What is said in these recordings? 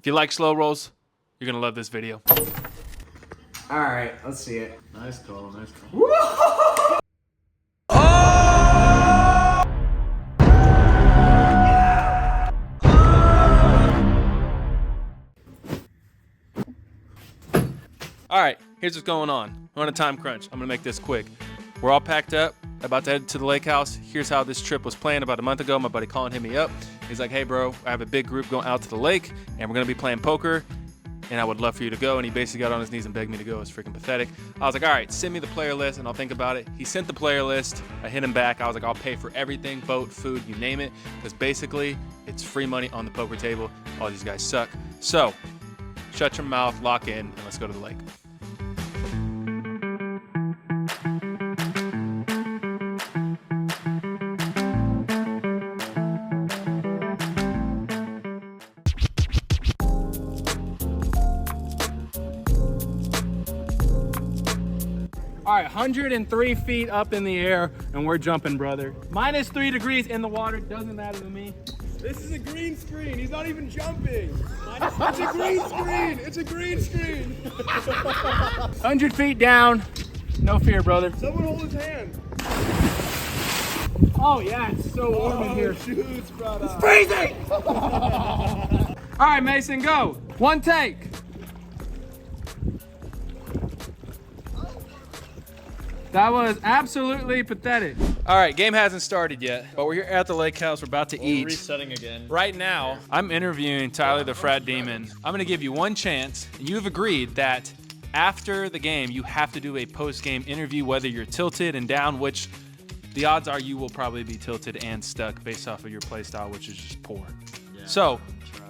If you like slow rolls, you're gonna love this video. All right, let's see it. Nice call, nice call. Oh! All right, here's what's going on. We're on a time crunch. I'm gonna make this quick. We're all packed up, about to head to the lake house. Here's how this trip was planned about a month ago. My buddy Colin hit me up. He's like, hey bro, I have a big group going out to the lake and we're gonna be playing poker and I would love for you to go. And he basically got on his knees and begged me to go. It was freaking pathetic. I was like, all right, send me the player list and I'll think about it. He sent the player list. I hit him back. I was like, I'll pay for everything, boat, food, you name it. Because basically it's free money on the poker table. All these guys suck. So shut your mouth, lock in, and let's go to the lake. All right, 103 feet up in the air, and we're jumping, brother. -3 degrees in the water, doesn't matter to me. This is a green screen. He's not even jumping. It's a green screen. It's a green screen. 100 feet down, no fear, brother. Someone hold his hand. Oh yeah, it's so warm in here. Shoes, brother. It's freezing! All right, Mason, go. One take. That was absolutely pathetic. All right, game hasn't started yet, but we're here at the lake house. We're about to eat. Resetting again. Right now, I'm interviewing Tyler the Frat Demon. I'm gonna give you one chance. You've agreed that after the game, you have to do a post-game interview, whether you're tilted and down, which the odds are you will probably be tilted and stuck based off of your play style, which is just poor. Yeah, so,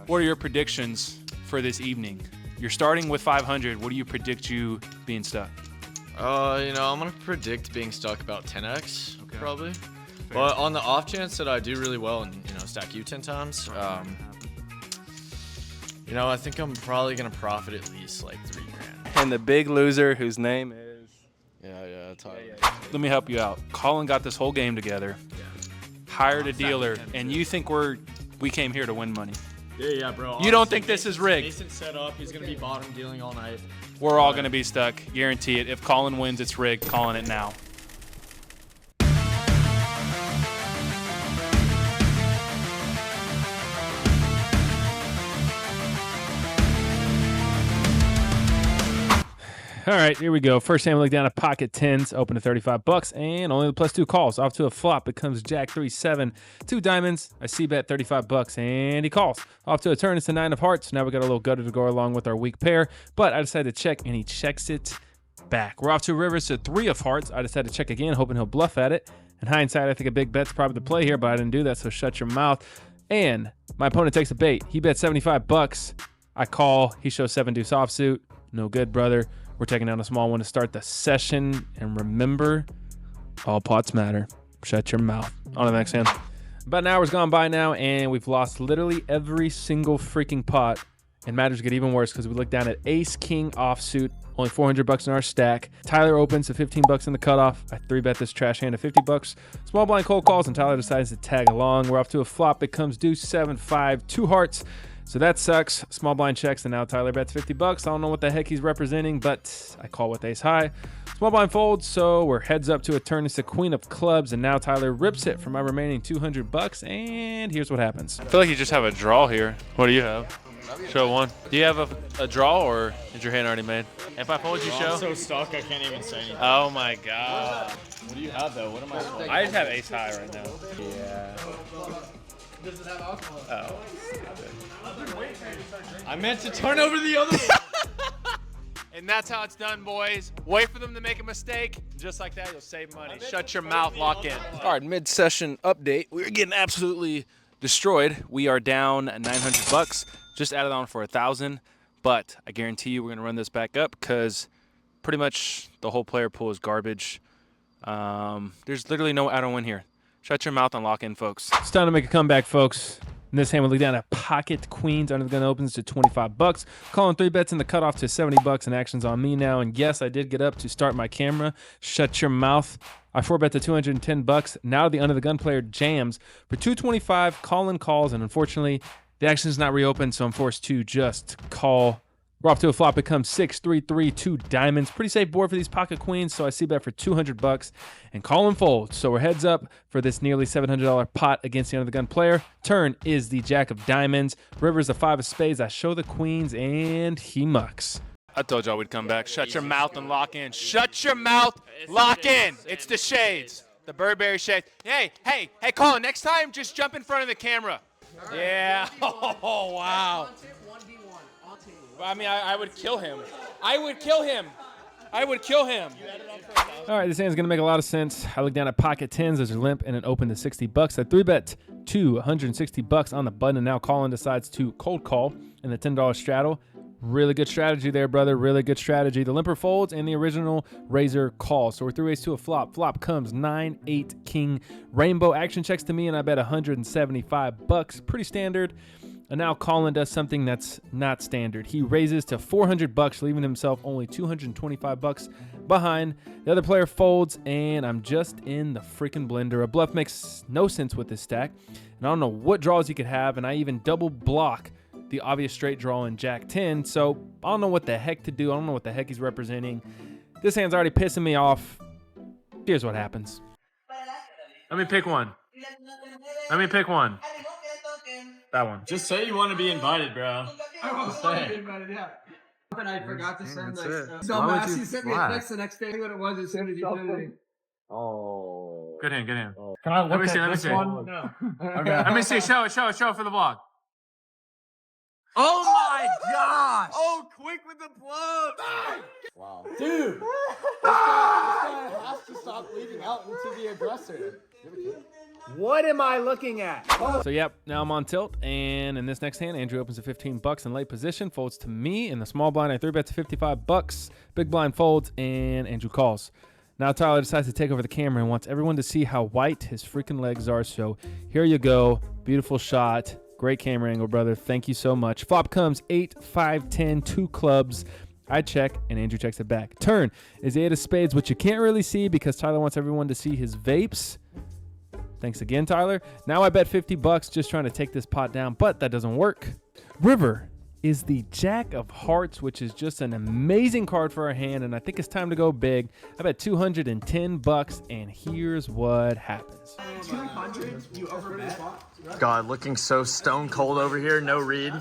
what are your predictions for this evening? You're starting with 500. What do you predict you being stuck? I'm gonna predict being stuck about 10x, probably. But on the off chance that I do really well and stack you 10 times, I think I'm probably gonna profit at least like $3 grand. And the big loser, whose name is Tyler. Let me help you out. Colin got this whole game together, hired a dealer, and you think we came here to win money? Yeah, bro. You don't think this is rigged? Decent setup. He's gonna be bottom dealing all night. We're all gonna be stuck, guarantee it. If Colin wins, it's rigged. Calling it now. All right, here we go. First hand, we look down at pocket tens, open to 35 bucks, and only the +2 calls. Off to a flop, it comes Jack 3-7, 2 diamonds. I see bet 35 bucks, and he calls. Off to a turn, it's a 9 of hearts. Now we got a little gutter to go along with our weak pair, but I decided to check, and he checks it back. We're off to rivers to 3 of hearts. I decided to check again, hoping he'll bluff at it. In hindsight, I think a big bet's probably the play here, but I didn't do that, so shut your mouth. And my opponent takes a bait. He bet 75 bucks. I call. He shows 7-deuce offsuit. No good, brother. We're taking down a small one to start the session. And remember, all pots matter. Shut your mouth. On to the next hand. About an hour's gone by now, and we've lost literally every single freaking pot. And matters get even worse because we look down at ace king offsuit. Only 400 bucks in our stack. Tyler opens to 15 bucks in the cutoff. I 3-bet this trash hand to 50 bucks. Small blind cold calls, and Tyler decides to tag along. We're off to a flop. It comes deuce 7-5, 2 hearts. So that sucks. Small blind checks, and now Tyler bets 50 bucks. I don't know what the heck he's representing, but I call with ace high. Small blind folds, so we're heads up to a turn. It's the queen of clubs, and now Tyler rips it for my remaining 200 bucks, and here's what happens. I feel like you just have a draw here. What do you have? Show one. Do you have a draw, or is your hand already made? If I fold, you show? I'm so stuck, I can't even say anything. Oh my god. What do you have, though? What am I supposed to I just have ace high right now. Yeah. Does it have alcohol? Oh. I meant to turn over the other one. And that's how it's done, boys. Wait for them to make a mistake. Just like that, you'll save money. Shut your mouth, lock in. All right, mid-session update. We're getting absolutely destroyed. We are down 900 bucks. Just added on for 1,000. But I guarantee you we're going to run this back up because pretty much the whole player pool is garbage. There's literally no add-on win here. Shut your mouth and lock in, folks. It's time to make a comeback, folks. In this hand, we look down at pocket queens. Under the gun opens to 25 bucks. Calling 3 bets in the cutoff to 70 bucks, and action's on me now. And yes, I did get up to start my camera. Shut your mouth. I 4-bet to 210 bucks. Now the under the gun player jams for 225. Colin calls, and unfortunately, The action is not reopened, so I'm forced to just call. We're off to a flop. It comes 6-3-3, 2 diamonds. Pretty safe board for these pocket queens, so I see bet for $200 and call and fold. So we're heads up for this nearly $700 pot against the under the gun player. Turn is the jack of diamonds. River's the 5 of spades. I show the queens, and he mucks. I told y'all we'd come back. Shut your mouth and lock in. Shut your mouth, lock in. It's the shades, the Burberry shades. Hey, Colin, next time just jump in front of the camera. Yeah. Oh, wow. I mean, I would kill him. I would kill him. All right, this hand's going to make a lot of sense. I look down at pocket tens. There's a limp and an open to $60. I 3-bet to $160 on the button, and now Colin decides to cold call in the $10 straddle. Really good strategy there, brother. Really good strategy. The limper folds and the original razor calls. So we're 3 ways to a flop. Flop comes 9-8 king rainbow. Action checks to me, and I bet $175. Pretty standard. And now Colin does something that's not standard. He raises to $400, leaving himself only $225 behind. The other player folds, and I'm just in the freaking blender. A bluff makes no sense with this stack, and I don't know what draws he could have, and I even double block the obvious straight draw in Jack 10, so I don't know what the heck to do. I don't know what the heck he's representing. This hand's already pissing me off. Here's what happens. Let me pick one. That one. Just say you want to be invited, bro. I want to be invited, yeah. But I forgot to send dumbass. He sent me a text the next day what it was as soon as you did it. Oh. Good hand. Oh. Can I look at this one? No. Okay. Let me see. Show it for the vlog. Oh my gosh! Oh, quick with the bluff! Wow. Dude! This guy has to stop leading out into the aggressor. What am I looking at? So, yep, now I'm on tilt, and in this next hand, Andrew opens to $15 in late position, folds to me. In the small blind, I 3-bet to $55. Big blind folds, and Andrew calls. Now Tyler decides to take over the camera and wants everyone to see how white his freaking legs are. So here you go. Beautiful shot. Great camera angle, brother. Thank you so much. Flop comes 8, 5, 10, 2 clubs. I check, and Andrew checks it back. Turn is 8 of spades, which you can't really see because Tyler wants everyone to see his vapes. Thanks again, Tyler. Now I bet $50 just trying to take this pot down, but that doesn't work. River is the Jack of Hearts, which is just an amazing card for our hand, and I think it's time to go big. I bet $210, and here's what happens. 200? You overbet? God, looking so stone cold over here. No read.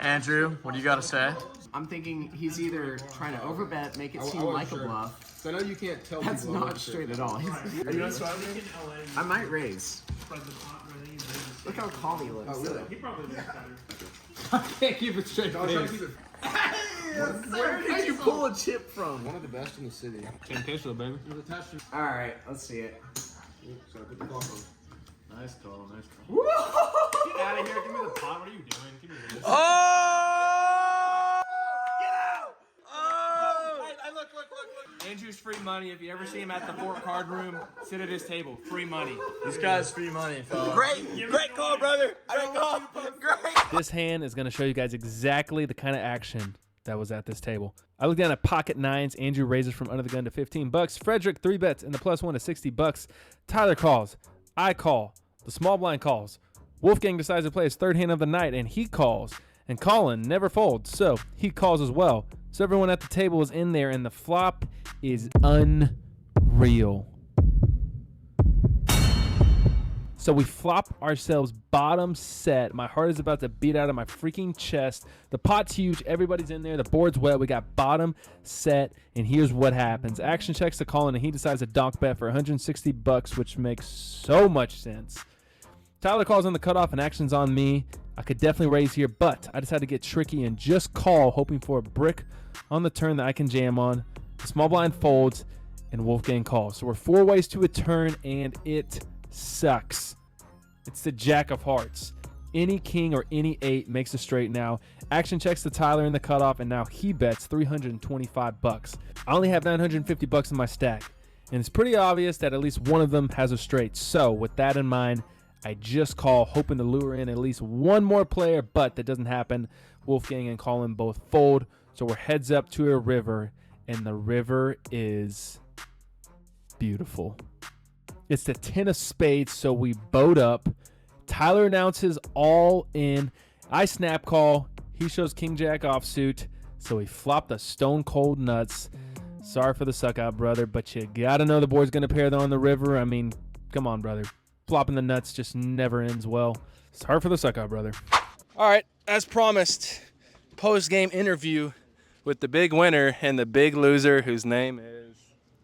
Andrew, what do you got to say? I'm thinking he's either trying to overbet, make it seem like a bluff. So I know you can't tell That's people not straight at all. Are you not swapping? I might raise. Look how calm he looks. Oh, really? I can't keep it straight. I was trying to keep it. Where did you pull a chip from? One of the best in the city. Same queso, baby. Alright, let's see it. Sorry, put the clock on. Nice call. Get out of here. Give me the pot. What are you doing? Give me this. Oh! Get out! Oh! Hey, look. Andrew's free money. If you ever see him at the Fort Card room, sit at his table. Free money. This guy's free money, fellas. Great call, brother. Great call. Great. This hand is going to show you guys exactly the kind of action that was at this table. I look down at pocket nines. Andrew raises from under the gun to $15. Frederick 3-bets and the +1 to $60. Tyler calls. I call. The small blind calls. Wolfgang decides to play his third hand of the night, and he calls. And Colin never folds, so he calls as well. So everyone at the table is in there, and the flop is unreal. So we flop ourselves bottom set. My heart is about to beat out of my freaking chest. The pot's huge. Everybody's in there. The board's wet. We got bottom set, and here's what happens. Action checks to Colin, and he decides to donk bet for $160, which makes so much sense. Tyler calls on the cutoff, and action's on me. I could definitely raise here, but I decided to get tricky and just call, hoping for a brick on the turn that I can jam on. The small blind folds, and Wolfgang calls. So we're 4 ways to a turn, and it sucks. It's the Jack of Hearts. Any king or any 8 makes a straight now. Action checks to Tyler in the cutoff, and now he bets $325. I only have $950 in my stack, and it's pretty obvious that at least one of them has a straight. So with that in mind, I just call, hoping to lure in at least one more player, but that doesn't happen. Wolfgang and Colin both fold, so we're heads up to a river, and the river is beautiful. It's the 10 of spades, so we boat up. Tyler announces all in, I snap call. He shows King Jack offsuit, so he flopped the stone cold nuts. Sorry for the suck out, brother, but you gotta know the board's gonna pair though on the river. I mean, come on, brother. Flopping the nuts just never ends well. Sorry for the suck out, brother. All right, as promised, post-game interview with the big winner and the big loser, whose name is...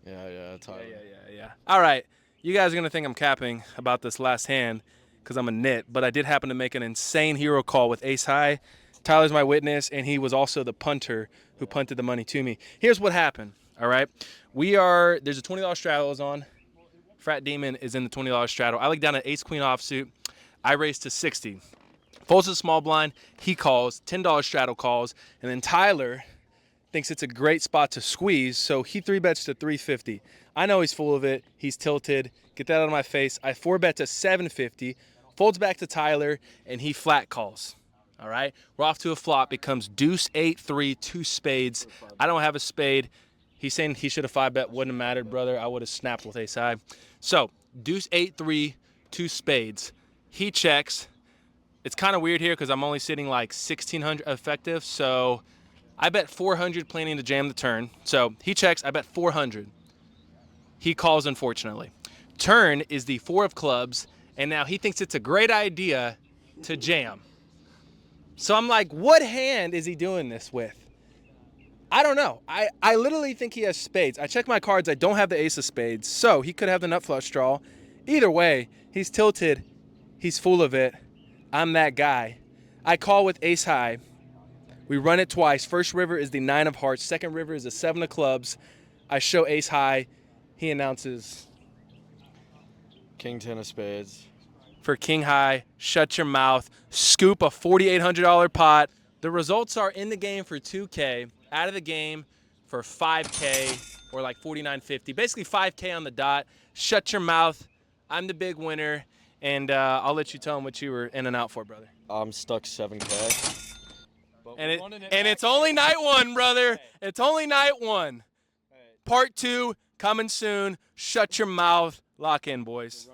Yeah, Tyler. Yeah. All right, you guys are going to think I'm capping about this last hand because I'm a nit, but I did happen to make an insane hero call with ace high. Tyler's my witness, and he was also the punter who punted the money to me. Here's what happened, all right? There's a $20 straddle is on. Frat Demon is in the $20 straddle. I look down at ace-queen offsuit. I raise to 60. Folds to the small blind. He calls. $10 straddle calls. And then Tyler thinks it's a great spot to squeeze, so he 3-bets to 350. I know he's full of it. He's tilted. Get that out of my face. I 4-bet to 750. Folds back to Tyler, and he flat calls. All right? We're off to a flop. Becomes deuce 8-3, 2 spades. I don't have a spade. He's saying he should have 5-bet. Wouldn't have mattered, brother. I would have snapped with ace high. So, deuce 8-3, 2 spades. He checks. It's kind of weird here because I'm only sitting like 1,600 effective, so I bet 400 planning to jam the turn. So he checks, I bet 400. He calls, unfortunately. Turn is the 4 of clubs, and now he thinks it's a great idea to jam. So I'm like, what hand is he doing this with? I don't know. I literally think he has spades. I check my cards. I don't have the ace of spades, so he could have the nut flush draw. Either way, he's tilted. He's full of it. I'm that guy. I call with ace high. We run it twice. First river is the 9 of hearts. Second river is the 7 of clubs. I show ace high. He announces King 10 of spades. for king high. Shut your mouth. Scoop a $4,800 pot. The results are in the game for 2K, out of the game for 5K or like $49.50. Basically 5K on the dot. Shut your mouth. I'm the big winner. And I'll let you tell them what you were in and out for, brother. I'm stuck 7K. And it's only night 1, brother. It's only night 1. Part 2 coming soon. Shut your mouth. Lock in, boys.